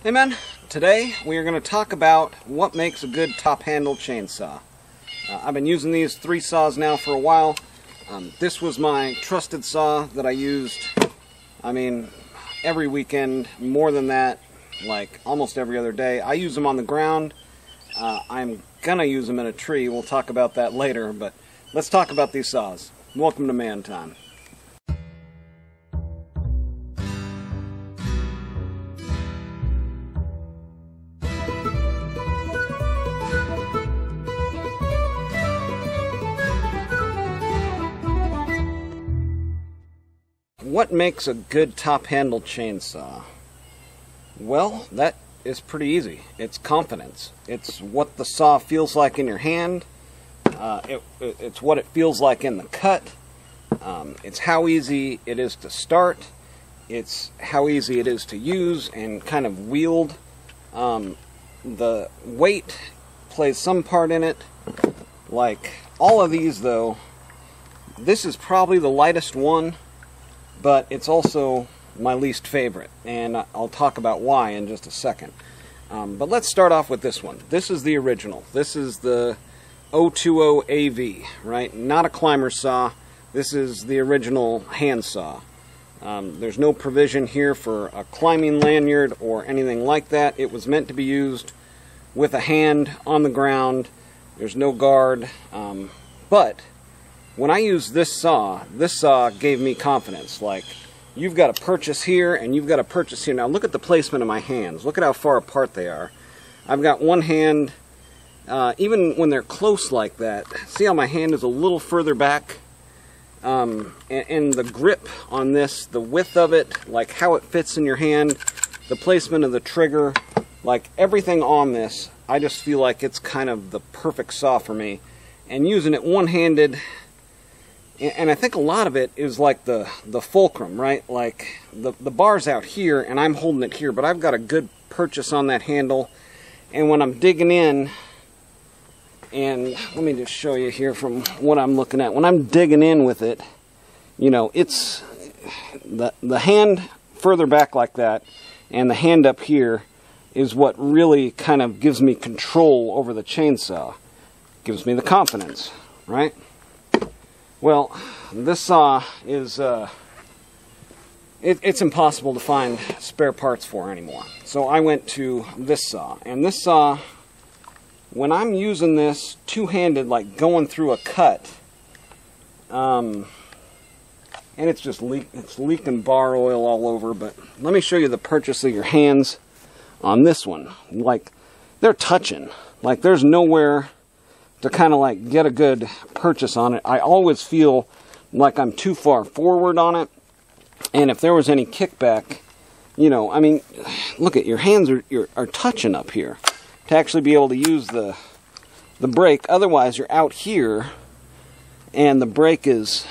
Hey man, today we are going to talk about what makes a good top handle chainsaw. I've been using these 3 saws now for a while. This was my trusted saw that I used, every weekend, more than that, like almost every other day. I use them on the ground. I'm going to use them in a tree. We'll talk about that later, but let's talk about these saws. Welcome to Man Time. What makes a good top handle chainsaw? Well, that is pretty easy. It's confidence. It's what the saw feels like in your hand. It's what it feels like in the cut. It's how easy it is to start. It's how easy it is to use and kind of wield. The weight plays some part in it. Like all of these though, this is probably the lightest one, but it's also my least favorite, and I'll talk about why in just a second. But let's start off with this one. This is the original. This is the 020 AV, right? Not a climber saw. This is the original hand saw. There's no provision here for a climbing lanyard or anything like that. It was meant to be used with a hand on the ground. There's no guard. But when I use this saw gave me confidence. Like, you've got to purchase here and you've got to purchase here. Now look at the placement of my hands. Look at how far apart they are. I've got one hand, even when they're close like that, see how my hand is a little further back? And the grip on this, the width of it, like how it fits in your hand, the placement of the trigger, like everything on this, I just feel like it's kind of the perfect saw for me. And using it one-handed, and I think a lot of it is like the fulcrum, right? Like the bar's out here and I'm holding it here, but I've got a good purchase on that handle. And when I'm digging in, and let me just show you here from what I'm looking at. When I'm digging in with it, you know, it's the hand further back like that and the hand up here is what really kind of gives me control over the chainsaw. Gives me the confidence, right? Well, this saw is, it's impossible to find spare parts for anymore. So I went to this saw. And this saw, when I'm using this two-handed, like going through a cut, and it's just leaking bar oil all over, but let me show you the purchase of your hands on this one. Like, they're touching. Like, there's nowhere to kind of like get a good purchase on it. I always feel like I'm too far forward on it, and if there was any kickback, you know, I mean, look at your hands are touching up here to actually be able to use the brake. Otherwise you're out here and the brake is,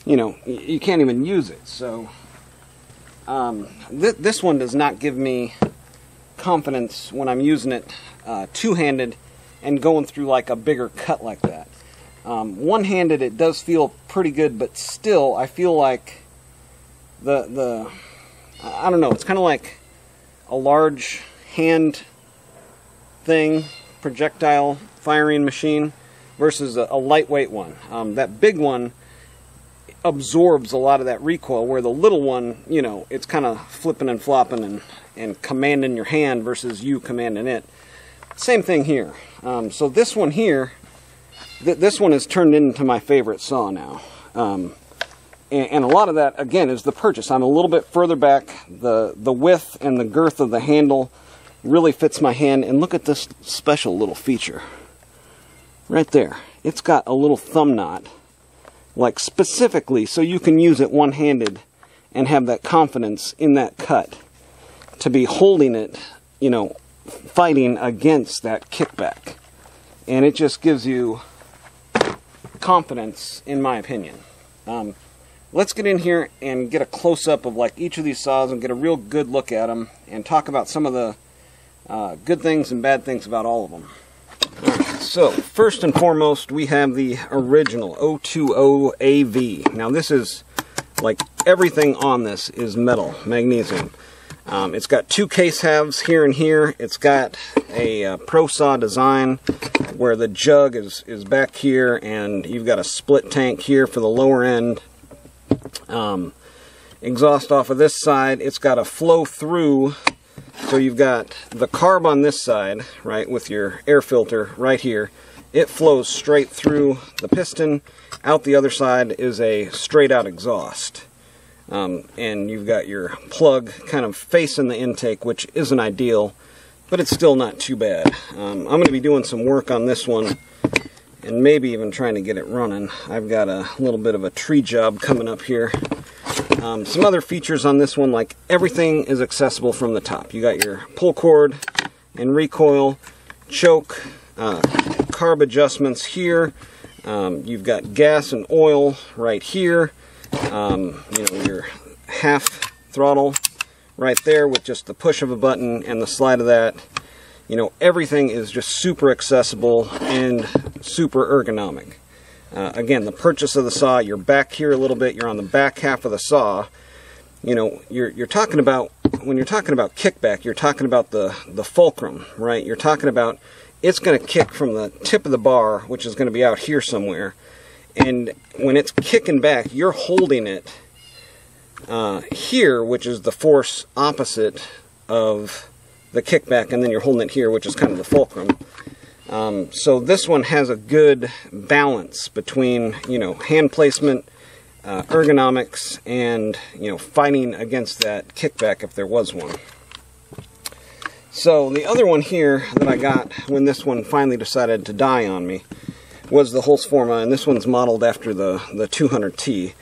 you know, you can't even use it. So this one does not give me confidence when I'm using it two-handed and going through like a bigger cut like that. One-handed it does feel pretty good, but still I feel like I don't know, it's kind of like a large hand thing, projectile firing machine versus a lightweight one. That big one absorbs a lot of that recoil, where the little one, you know, it's kind of flipping and flopping and commanding your hand versus you commanding it. Same thing here. So this one here, this one has turned into my favorite saw now. And a lot of that, again, is the purchase. I'm a little bit further back. The width and the girth of the handle really fits my hand. And look at this special little feature. Right there. It's got a little thumb knot. Like specifically so you can use it one-handed and have that confidence in that cut. To be holding it, you know, fighting against that kickback, and it just gives you confidence, in my opinion. Let's get in here and get a close-up of like each of these saws and get a real good look at them and talk about some of the good things and bad things about all of them. So first and foremost, we have the original 020 AV. Now this is like everything on this is metal, magnesium. It's got two case halves here and here. It's got a Pro Saw design where the jug is back here, and you've got a split tank here for the lower end. Exhaust off of this side. It's got a flow through, so you've got the carb on this side, right, with your air filter right here. It flows straight through the piston. Out the other side is a straight out exhaust. And you've got your plug kind of facing the intake, which isn't ideal, but it's still not too bad. I'm going to be doing some work on this one, and maybe even trying to get it running. I've got a little bit of a tree job coming up here. Some other features on this one, like everything is accessible from the top. You got your pull cord and recoil, choke, carb adjustments here. You've got gas and oil right here. You know, your half throttle right there with just the push of a button and the slide of that. You know, everything is just super accessible and super ergonomic. Again, the purchase of the saw, you're back here a little bit, you're on the back half of the saw. You know, you're talking about, when you're talking about kickback, you're talking about the fulcrum, right? You're talking about it's going to kick from the tip of the bar, which is going to be out here somewhere. And when it's kicking back, you're holding it here, which is the force opposite of the kickback, and then you're holding it here, which is kind of the fulcrum. So this one has a good balance between, you know, hand placement, ergonomics, and, you know, fighting against that kickback if there was one. So the other one here that I got when this one finally decided to die on me was the Husqvarna, and this one's modeled after the 200T.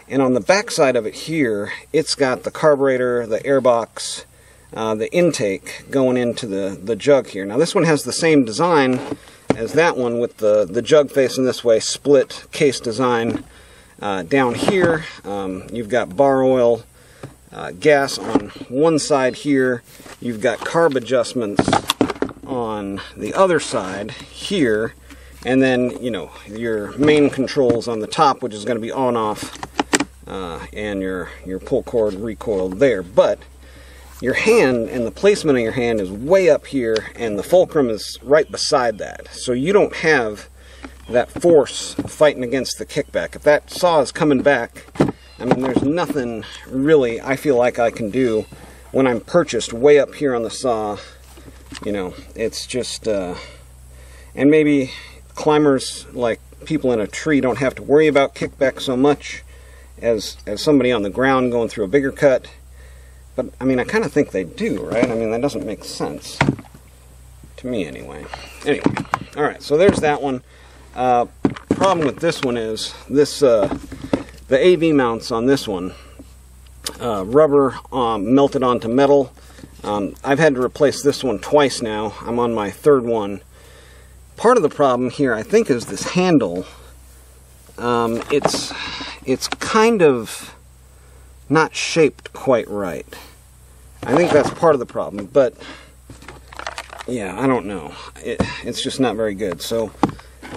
And on the back side of it here, it's got the carburetor, the airbox, the intake going into the jug here. Now this one has the same design as that one with the jug facing this way, split case design. Down here, you've got bar oil, gas on one side here. You've got carb adjustments on the other side here. And then, you know, your main controls on the top, which is going to be on, off, and your pull cord recoil there. But your hand and the placement of your hand is way up here, and the fulcrum is right beside that. So you don't have that force fighting against the kickback. If that saw is coming back, I mean, there's nothing really I feel like I can do when I'm perched way up here on the saw. You know, it's just, and maybe climbers, like people in a tree, don't have to worry about kickback so much as somebody on the ground going through a bigger cut. But I mean, I kind of think they do, right? I mean, that doesn't make sense to me anyway. Anyway, all right, so there's that one. Problem with this one is this the AV mounts on this one, rubber melted onto metal. I've had to replace this one twice now. I'm on my third one. Part of the problem here, I think, is this handle. It's kind of not shaped quite right. I think that's part of the problem, but yeah, I don't know. It's just not very good. So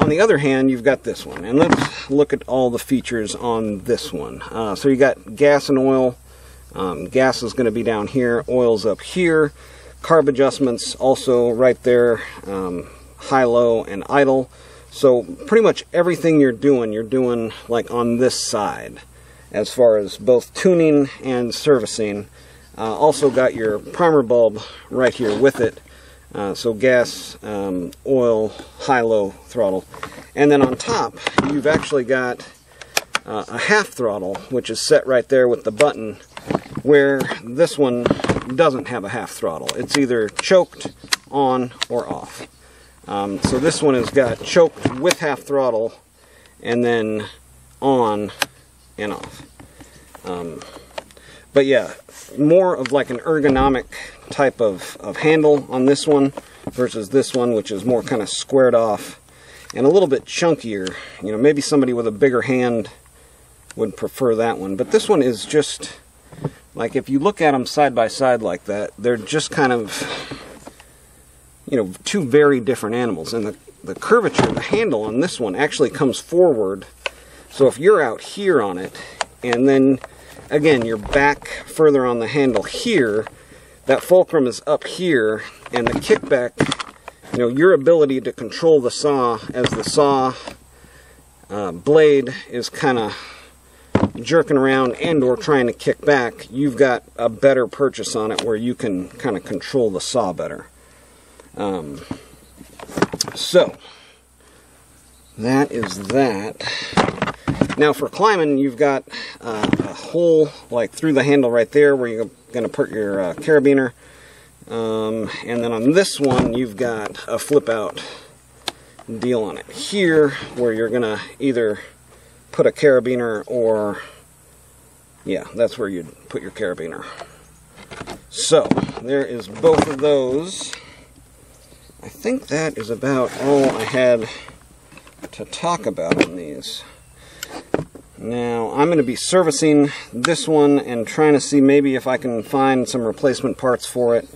on the other hand, you've got this one, and let's look at all the features on this one. So you got gas and oil. Gas is going to be down here, oil's up here. Carb adjustments also right there. High, low, and idle. So pretty much everything you're doing like on this side as far as both tuning and servicing. Also got your primer bulb right here with it. So gas, oil, high, low throttle. And then on top, you've actually got a half throttle, which is set right there with the button, where this one doesn't have a half throttle. It's either choked, on, or off. So this one has got choked with half throttle, and then on and off. But yeah, more of like an ergonomic type of handle on this one versus this one, which is more kind of squared off and a little bit chunkier. You know, maybe somebody with a bigger hand would prefer that one. But this one is just, like, if you look at them side by side like that, they're just kind of, you know, two very different animals. And the curvature, the handle on this one actually comes forward. So if you're out here on it, and then again you're back further on the handle here, that fulcrum is up here, and the kickback, you know, your ability to control the saw as the saw blade is kind of jerking around and or trying to kick back, you've got a better purchase on it where you can kind of control the saw better. So that is that. Now for climbing, you've got a hole like through the handle right there where you're going to put your carabiner. And then on this one, you've got a flip out deal on it here where you're going to either put a carabiner or, yeah, that's where you'd put your carabiner. So there is both of those. I think that is about all I had to talk about on these. Now I'm going to be servicing this one and trying to see maybe if I can find some replacement parts for it.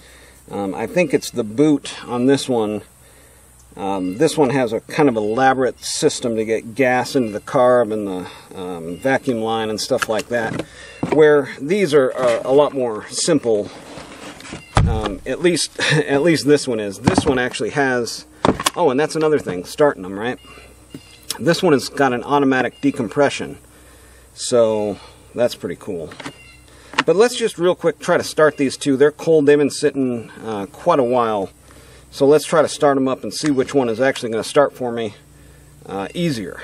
I think it's the boot on this one. This one has a kind of elaborate system to get gas into the carb and the vacuum line and stuff like that, where these are a lot more simple. At least this one is. This one actually has, oh, and that's another thing, starting them, right? This one has got an automatic decompression, so that's pretty cool. But let's just real quick try to start these two. They're cold. They've been sitting quite a while. So let's try to start them up and see which one is actually going to start for me easier.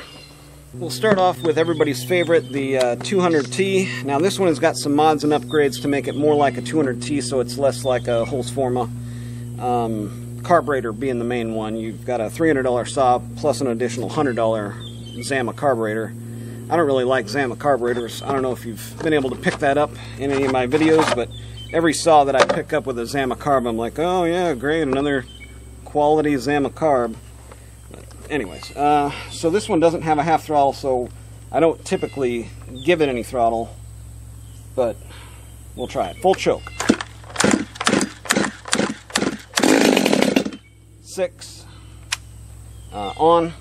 We'll start off with everybody's favorite, the 200T. Now this one has got some mods and upgrades to make it more like a 200T, so it's less like a Husqvarna. Carburetor being the main one. You've got a $300 saw plus an additional $100 Zama carburetor. I don't really like Zama carburetors. I don't know if you've been able to pick that up in any of my videos, but every saw that I pick up with a Zama carb, I'm like, oh yeah, great, another quality Zama carb. But anyways, so this one doesn't have a half throttle, so I don't typically give it any throttle, but we'll try it. Full choke. 6. On.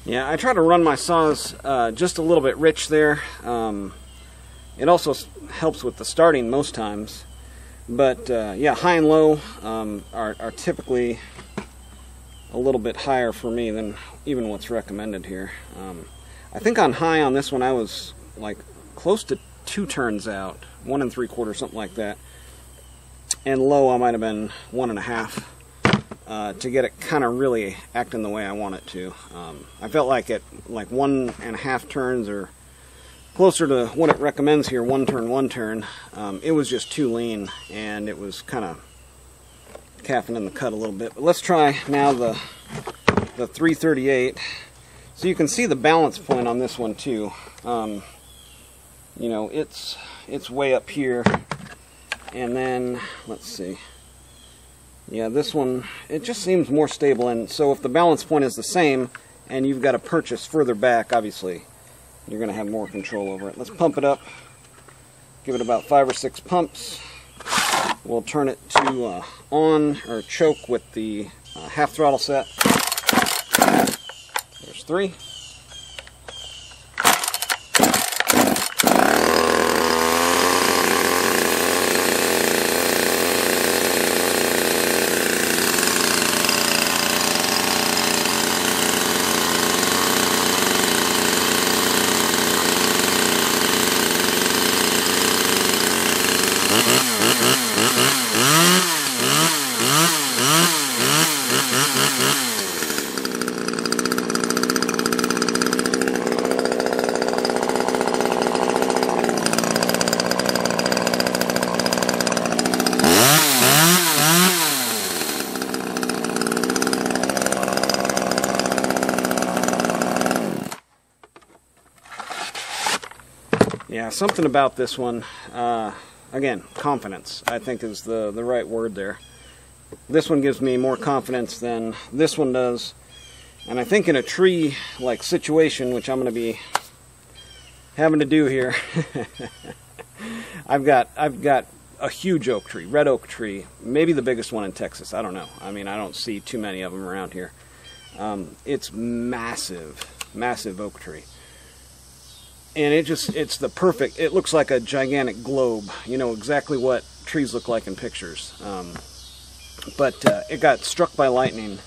Yeah, I try to run my saws just a little bit rich there. It also helps with the starting most times. But yeah, high and low are typically a little bit higher for me than even what's recommended here. I think on high on this one I was like close to 2 turns out, 1 3/4, something like that. And low I might have been 1 1/2. To get it kind of really acting the way I want it to. I felt like at like 1 1/2 turns, or closer to what it recommends here, 1 turn, 1 turn, it was just too lean, and it was kind of capping in the cut a little bit. But let's try now the 338. So you can see the balance point on this one too. You know, it's way up here, and then let's see. Yeah, this one, it just seems more stable, and so if the balance point is the same and you've got a purchase further back, obviously you're going to have more control over it. Let's pump it up, give it about 5 or 6 pumps. We'll turn it to on or choke with the half throttle set. There's 3. Yeah, something about this one, again, confidence, I think is the right word there. This one gives me more confidence than this one does. And I think in a tree-like situation, which I'm going to be having to do here, I've got a huge oak tree, red oak tree, maybe the biggest one in Texas. I don't know. I mean, I don't see too many of them around here. It's massive, massive oak tree. And it's the perfect, it looks like a gigantic globe. You know exactly what trees look like in pictures. But it got struck by lightning,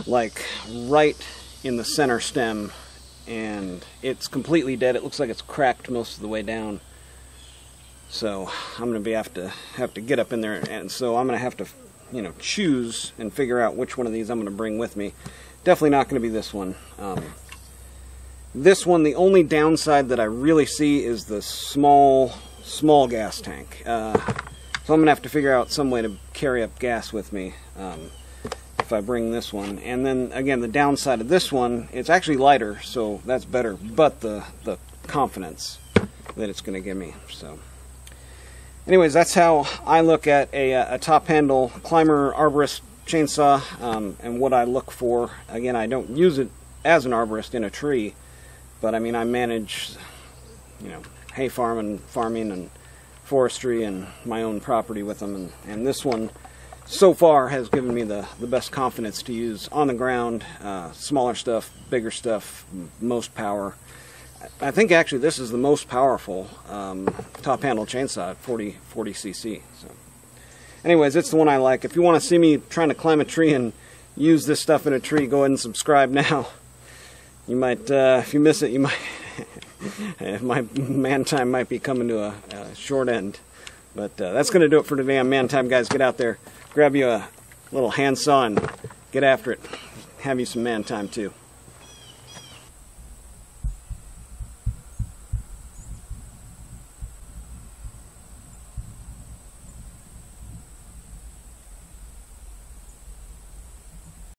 like right in the center stem, and it's completely dead. It looks like it's cracked most of the way down. So I'm going to have to get up in there, and so I'm going to have to, you know, choose and figure out which one of these I'm going to bring with me. Definitely not going to be this one. This one, the only downside that I really see is the small gas tank. So I'm going to have to figure out some way to carry up gas with me if I bring this one. And then, again, the downside of this one, it's actually lighter, so that's better, but the confidence that it's going to give me. So, anyways, that's how I look at a top handle climber arborist chainsaw, and what I look for. Again, I don't use it as an arborist in a tree, but I mean, I manage, you know, hay farming and forestry and my own property with them, and this one so far has given me the best confidence to use on the ground. Smaller stuff, bigger stuff, most power. I think actually this is the most powerful top handle chainsaw at 40 cc. So anyways, it's the one I like. If you want to see me trying to climb a tree and use this stuff in a tree, go ahead and subscribe now. You might, if you miss it, you might, my man time might be coming to a short end. But that's going to do it for today on Man Time, guys. Get out there, grab you a little handsaw and get after it. Have you some man time, too.